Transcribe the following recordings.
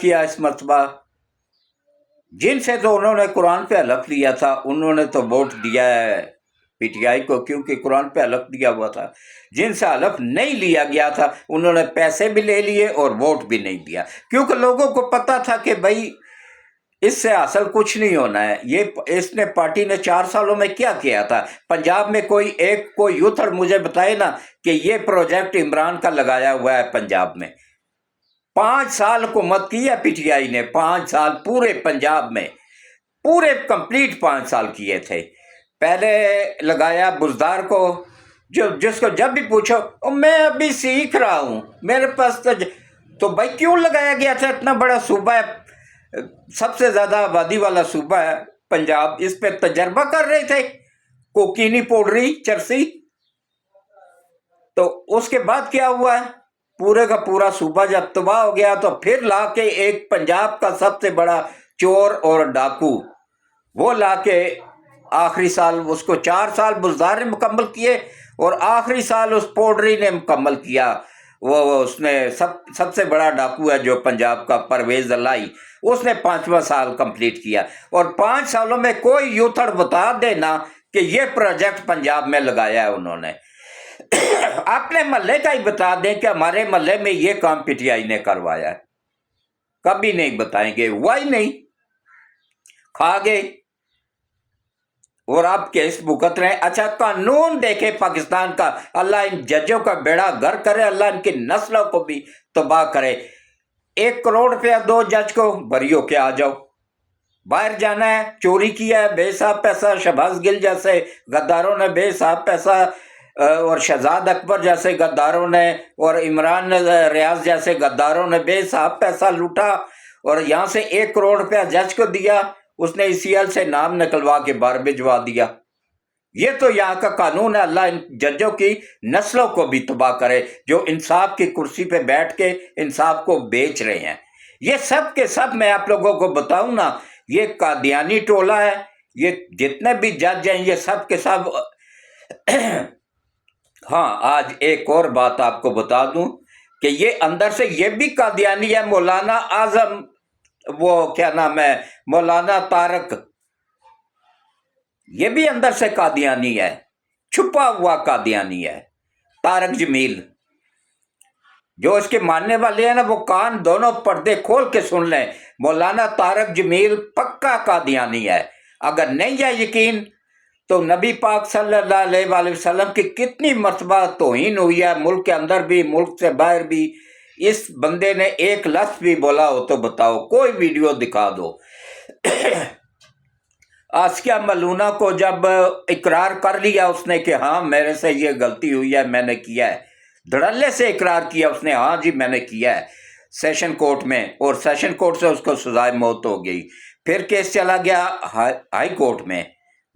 کیا اس مرتبہ؟ جن سے تو انہوں نے قرآن پہ حلف لیا تھا انہوں نے تو ووٹ دیا ہے پی ٹی آئی کو، کیونکہ قرآن پہ حلف دیا ہوا تھا۔ جن سے حلف نہیں لیا گیا تھا انہوں نے پیسے بھی لے لیے اور ووٹ بھی نہیں دیا، کیونکہ لوگوں کو پتا تھا کہ بھائی اس سے حاصل کچھ نہیں ہونا ہے۔ یہ اس نے پارٹی نے 4 سالوں میں کیا کیا تھا؟ پنجاب میں کوئی یوتھڑ مجھے بتائے نا کہ یہ پروجیکٹ عمران کا لگایا ہوا ہے پنجاب میں۔ 5 سال حکومت کی ہے پی ٹی آئی نے، 5 سال پورے پنجاب میں، پورے کمپلیٹ 5 سال کیے تھے۔ پہلے لگایا بزدار کو، جس کو جب بھی پوچھو میں ابھی سیکھ رہا ہوں میرے پاس تو بھائی کیوں لگایا گیا تھا؟ اتنا بڑا صوبہ ہے، سب سے زیادہ آبادی والا صوبہ ہے پنجاب، اس پہ تجربہ کر رہے تھے کوکینی پاؤڈری چرسی۔ تو اس کے بعد کیا ہوا ہے؟ پورے کا پورا صوبہ جب تباہ ہو گیا تو پھر لا کے ایک پنجاب کا سب سے بڑا چور اور ڈاکو وہ لا کے آخری سال اس کو 4 سال بزدار نے مکمل کیے اور آخری سال اس پاؤڈری نے مکمل کیا۔ وہ اس نے سب سے بڑا ڈاکو ہے جو پنجاب کا، پرویز الہی، اس نے 5واں سال کمپلیٹ کیا۔ اور 5 سالوں میں کوئی یوتھڑ بتا دینا کہ یہ پروجیکٹ پنجاب میں لگایا ہے انہوں نے۔ اپنے محلے کا ہی بتا دیں کہ ہمارے محلے میں یہ کام پی ٹی آئی نے کروایا ہے، کبھی نہیں بتائیں گے، ہوا ہی نہیں، کھا گئے اور آپ کیس بھگت رہے ہیں۔ اچھا قانون دیکھے پاکستان کا، اللہ ان ججوں کا بیڑا گر کرے، اللہ ان کی نسلوں کو بھی تباہ کرے۔ 1 کروڑ روپیہ دو جج کو، بری ہو کے آ جاؤ، باہر جانا ہے، چوری کیا ہے بے حساب پیسہ، شہباز گل جیسے غداروں نے بے حساب پیسہ، اور شہزاد اکبر جیسے غداروں نے اور عمران ریاض جیسے غداروں نے بے حساب پیسہ لوٹا، اور یہاں سے 1 کروڑ روپیہ جج کو دیا، اس نے ای سی ایل سے نام نکلوا کے باہر بھجوا دیا۔ یہ تو یہاں کا قانون ہے، اللہ ان ججوں کی نسلوں کو بھی تباہ کرے جو انصاف کی کرسی پہ بیٹھ کے انصاف کو بیچ رہے ہیں۔ یہ سب کے سب میں آپ لوگوں کو بتاؤں نا، یہ قادیانی ٹولہ ہے، یہ جتنے بھی جج ہیں یہ سب کے سب ہاں آج ایک اور بات آپ کو بتا دوں کہ یہ اندر سے یہ بھی قادیانی ہے۔ مولانا اعظم، وہ کیا نام ہے، مولانا طارق، یہ بھی اندر سے قادیانی ہے، چھپا ہوا قادیانی ہے۔ طارق جمیل جو اس کے ماننے والے ہیں نا، وہ کان دونوں پردے کھول کے سن لیں، مولانا طارق جمیل پکا قادیانی ہے۔ اگر نہیں ہے یقین تو نبی پاک صلی اللہ علیہ وآلہ وسلم کی کتنی مرتبہ توہین ہوئی ہے، ملک کے اندر بھی ملک سے باہر بھی۔ اس بندے نے ایک لفظ بھی بولا ہو تو بتاؤ، کوئی ویڈیو دکھا دو۔ آسیہ ملونہ کو جب اقرار کر لیا اس نے کہ ہاں میرے سے یہ غلطی ہوئی ہے، میں نے کیا ہے، دھڑلے سے اقرار کیا اس نے، ہاں جی میں نے کیا ہے، سیشن کورٹ میں، اور سیشن کورٹ سے اس کو سزائے موت ہو گئی۔ پھر کیس چلا گیا ہائی کورٹ میں،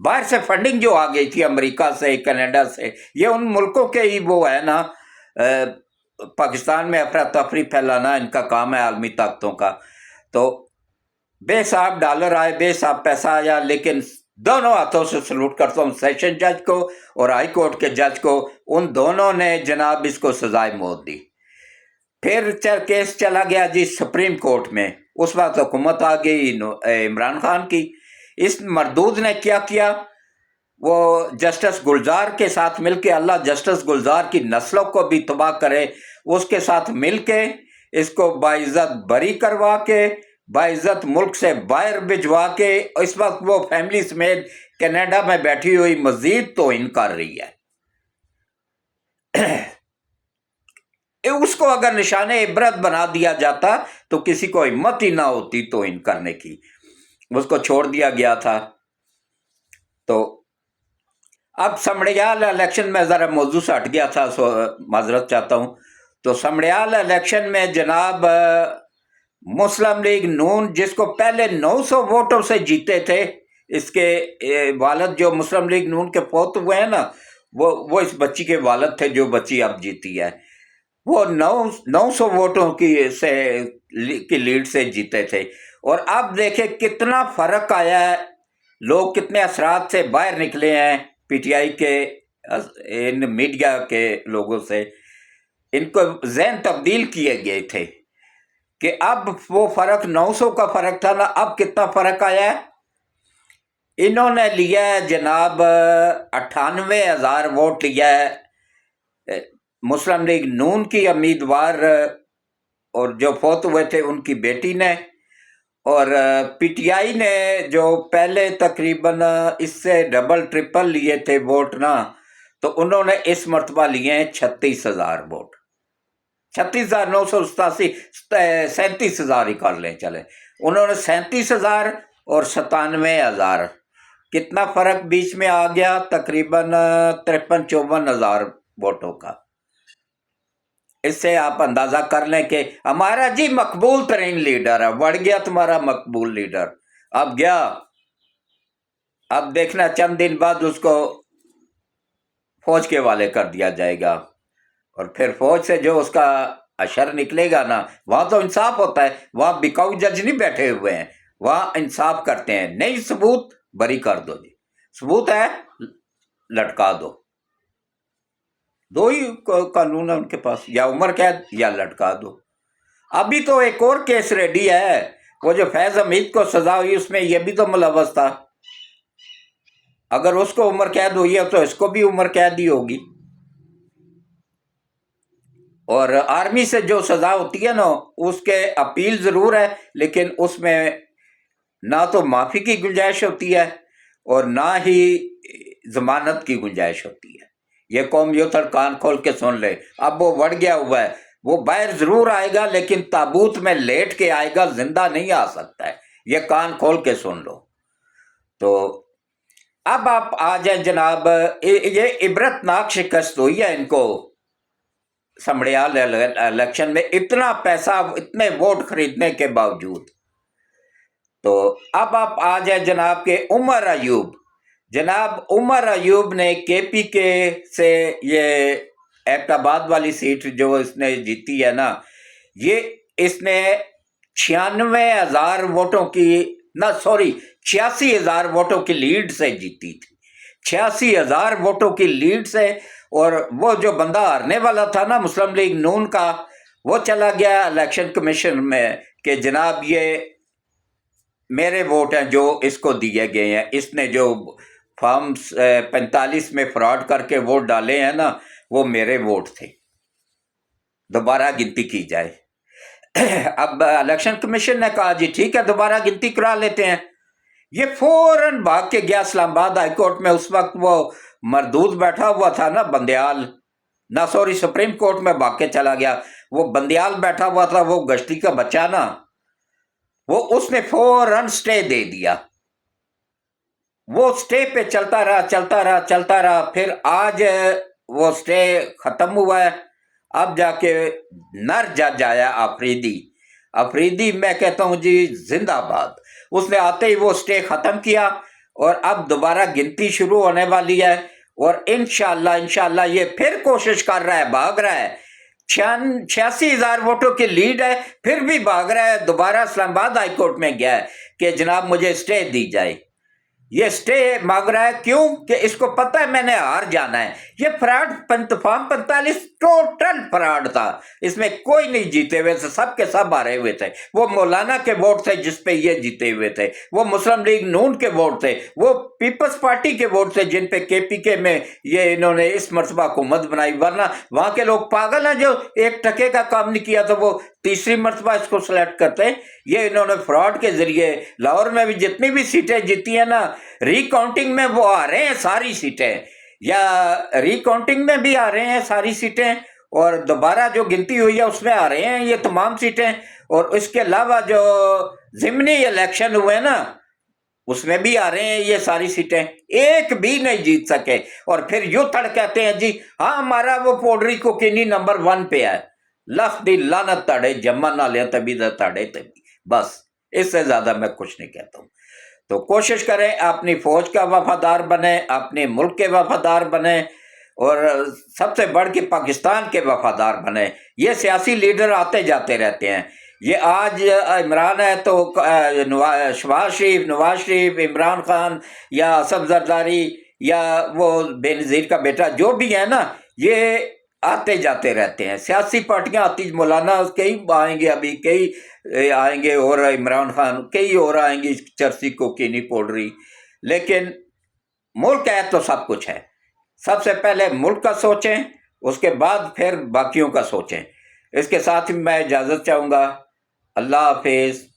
باہر سے فنڈنگ جو آ گئی تھی امریکہ سے، کینیڈا سے، یہ ان ملکوں کے ہی وہ ہے نا، پاکستان میں افراتفری پھیلانا ان کا کام ہے عالمی طاقتوں کا۔ تو بے حساب ڈالر آئے، بے حساب پیسہ آیا، لیکن دونوں ہاتھوں سے سلوٹ کرتا ہوں سیشن جج کو اور ہائی کورٹ کے جج کو، ان دونوں نے جناب اس کو سزائے موت دی۔ پھر کیس چلا گیا جی سپریم کورٹ میں، اس وقت حکومت آ گئی عمران خان کی۔ اس مردود نے کیا کیا، وہ جسٹس گلزار کے ساتھ مل کے، اللہ جسٹس گلزار کی نسلوں کو بھی تباہ کرے، اس کے ساتھ مل کے اس کو باعزت بری کروا کے، باعزت ملک سے باہر بھجوا کے، اس وقت وہ فیملی سمیت کینیڈا میں بیٹھی ہوئی مزید توہین کر رہی ہے۔ اس کو اگر نشان عبرت بنا دیا جاتا تو کسی کو ہمت ہی نہ ہوتی توہین کرنے کی، اس کو چھوڑ دیا گیا تھا۔ تو اب سمڑیال الیکشن میں ذرا موضوع سے ہٹ گیا تھا، سو معذرت چاہتا ہوں۔ تو سمڑیال الیکشن میں جناب مسلم لیگ نون، جس کو پہلے 900 ووٹوں سے جیتے تھے، اس کے والد جو مسلم لیگ نون کے فوت ہوئے ہیں نا، وہ اس بچی کے والد تھے جو بچی اب جیتی ہے، وہ 900 ووٹوں کی لیڈ سے جیتے تھے۔ اور اب دیکھیں کتنا فرق آیا ہے، لوگ کتنے اثرات سے باہر نکلے ہیں پی ٹی آئی کے، ان میڈیا کے لوگوں سے، ان کو ذہن تبدیل کیے گئے تھے۔ کہ اب وہ فرق 900 کا فرق تھا نا، اب کتنا فرق آیا ہے؟ انہوں نے لیا ہے جناب 98,000 ووٹ لیا ہے مسلم لیگ نون کی امیدوار اور جو فوت ہوئے تھے ان کی بیٹی نے، اور پی ٹی آئی نے جو پہلے تقریباً اس سے ڈبل ٹرپل لیے تھے ووٹ نا، تو انہوں نے اس مرتبہ لیے ہیں 36,000 ووٹ، 36,987، 37,000 ہی کر لیں چلیں، انہوں نے 37,000 اور 97,000، کتنا فرق بیچ میں آ گیا؟ تقریباً 53-54,000 ووٹوں کا۔ اس سے آپ اندازہ کر لیں کہ ہمارا جی مقبول ترین لیڈر ہے، بڑھ گیا تمہارا مقبول لیڈر، اب گیا، اب دیکھنا چند دن بعد اس کو فوج کے حوالے کر دیا جائے گا، اور پھر فوج سے جو اس کا اشر نکلے گا نا، وہاں تو انصاف ہوتا ہے، وہاں بکاؤ جج نہیں بیٹھے ہوئے ہیں، وہاں انصاف کرتے ہیں، نہیں ثبوت بری کر دو جی، ثبوت ہے لٹکا دو، دو ہی قانون ہے ان کے پاس، یا عمر قید یا لٹکا دو۔ ابھی تو ایک اور کیس ریڈی ہے، وہ جو فیض حمید کو سزا ہوئی اس میں یہ بھی تو ملوث تھا، اگر اس کو عمر قید ہوئی ہے تو اس کو بھی عمر قید ہی ہوگی۔ اور آرمی سے جو سزا ہوتی ہے نا اس کے اپیل ضرور ہے، لیکن اس میں نہ تو معافی کی گنجائش ہوتی ہے اور نہ ہی ضمانت کی گنجائش ہوتی ہے۔ یہ قوم یوں تھر کان کھول کے سن لے، اب وہ بڑھ گیا ہوا ہے، وہ باہر ضرور آئے گا لیکن تابوت میں لیٹ کے آئے گا، زندہ نہیں آ سکتا ہے، یہ کان کھول کے سن لو۔ تو اب آپ آ جائیں جناب، یہ عبرتناک شکست ہوئی ہے ان کو سمڑیال الیکشن میں، اتنا پیسہ اتنے ووٹ خریدنے کے باوجود۔ تو اب آپ آ جائیں جناب کہ عمر ایوب، جناب عمر ایوب نے کے پی کے سے یہ ایبٹ آباد والی سیٹ جو اس نے جیتی ہے نا، یہ اس نے 96,000 ووٹوں کی، نہ سوری 86,000 ووٹوں کی لیڈ سے جیتی تھی، 86,000 ووٹوں کی لیڈ سے، اور وہ جو بندہ ہارنے والا تھا نا مسلم لیگ نون کا، وہ چلا گیا الیکشن کمیشن میں کہ جناب یہ میرے ووٹ ہیں جو اس کو دیے گئے ہیں، اس نے جو فارم 45 میں فراڈ کر کے ووٹ ڈالے ہیں نا وہ میرے ووٹ تھے، دوبارہ گنتی کی جائے۔ اب الیکشن کمیشن نے کہا جی ٹھیک ہے دوبارہ گنتی کرا لیتے ہیں، یہ فوراً بھاگ کے گیا اسلام آباد ہائی کورٹ میں، اس وقت وہ مردود بیٹھا ہوا تھا نا بندیال، نہ سوری سپریم کورٹ میں بھاگ کے چلا گیا، وہ بندیال بیٹھا ہوا تھا، وہ گشتی کا بچہ نا، وہ اس نے فوراً سٹے دے دیا، وہ سٹے پہ چلتا رہا، پھر آج وہ سٹے ختم ہوا ہے، اب جا کے نر جج آیا آفریدی، میں کہتا ہوں جی زندہ باد، اس نے آتے ہی وہ سٹے ختم کیا، اور اب دوبارہ گنتی شروع ہونے والی ہے، اور انشاءاللہ یہ پھر کوشش کر رہا ہے، بھاگ رہا ہے، 86,000 ووٹوں کی لیڈ ہے، پھر بھی بھاگ رہا ہے، دوبارہ اسلام آباد ہائی کورٹ میں گیا ہے کہ جناب مجھے سٹے دی جائے، یہ سٹے مانگ رہا ہے، کیوں کہ اس کو پتہ ہے میں نے ہار جانا ہے، یہ فراڈ فارم 45 ٹوٹل فراڈ تھا، اس میں کوئی نہیں جیتے ہوئے تھے، سب کے سب ہارے ہوئے تھے، وہ مولانا کے ووٹ تھے جس پہ یہ جیتے ہوئے تھے، وہ مسلم لیگ نون کے ووٹ تھے، وہ پیپلز پارٹی کے ووٹ تھے جن پہ کے پی کے میں یہ انہوں نے اس مرتبہ حکومت بنائی، ورنہ وہاں کے لوگ پاگل ہیں جو ایک ٹکے کا کام نہیں کیا تو وہ تیسری مرتبہ اس کو سلیکٹ کرتے ہیں، یہ انہوں نے فراڈ کے ذریعے لاہور میں بھی جتنی بھی سیٹیں جیتی ہیں نا، ری کاؤنٹنگ میں وہ آ رہے ہیں ساری سیٹیں، یا ری کاؤنٹنگ میں بھی آ رہے ہیں ساری سیٹیں، اور دوبارہ جو گنتی ہوئی ہے اس میں آ رہے ہیں یہ تمام سیٹیں، اور اس کے علاوہ جو ضمنی الیکشن ہوئے نا اس میں بھی آ رہے ہیں یہ ساری سیٹیں، ایک بھی نہیں جیت سکے، اور پھر یوں تھڑ کہتے ہیں جی ہاں ہمارا وہ پوڈری کو کنی نمبر 1 پہ ہے، لکھ دی لعنت تڑے جمن نہ لیا تبھی دا تڑے تبھی، بس اس سے زیادہ میں کچھ نہیں کہتا ہوں۔ تو کوشش کریں اپنی فوج کا وفادار بنیں، اپنے ملک کے وفادار بنیں، اور سب سے بڑھ کے پاکستان کے وفادار بنیں۔ یہ سیاسی لیڈر آتے جاتے رہتے ہیں، یہ آج عمران ہے تو نواز شریف، عمران خان یا اسد زرداری یا وہ بے نظیر کا بیٹا جو بھی ہے نا، یہ آتے جاتے رہتے ہیں، سیاسی پارٹیاں آتی، مولانا کئی آئیں گے، ابھی کئی آئیں گے، اور عمران خان کئی اور آئیں گی، چرسی کو کینی پوڈری، لیکن ملک ہے تو سب کچھ ہے۔ سب سے پہلے ملک کا سوچیں، اس کے بعد پھر باقیوں کا سوچیں۔ اس کے ساتھ میں اجازت چاہوں گا۔ اللہ حافظ۔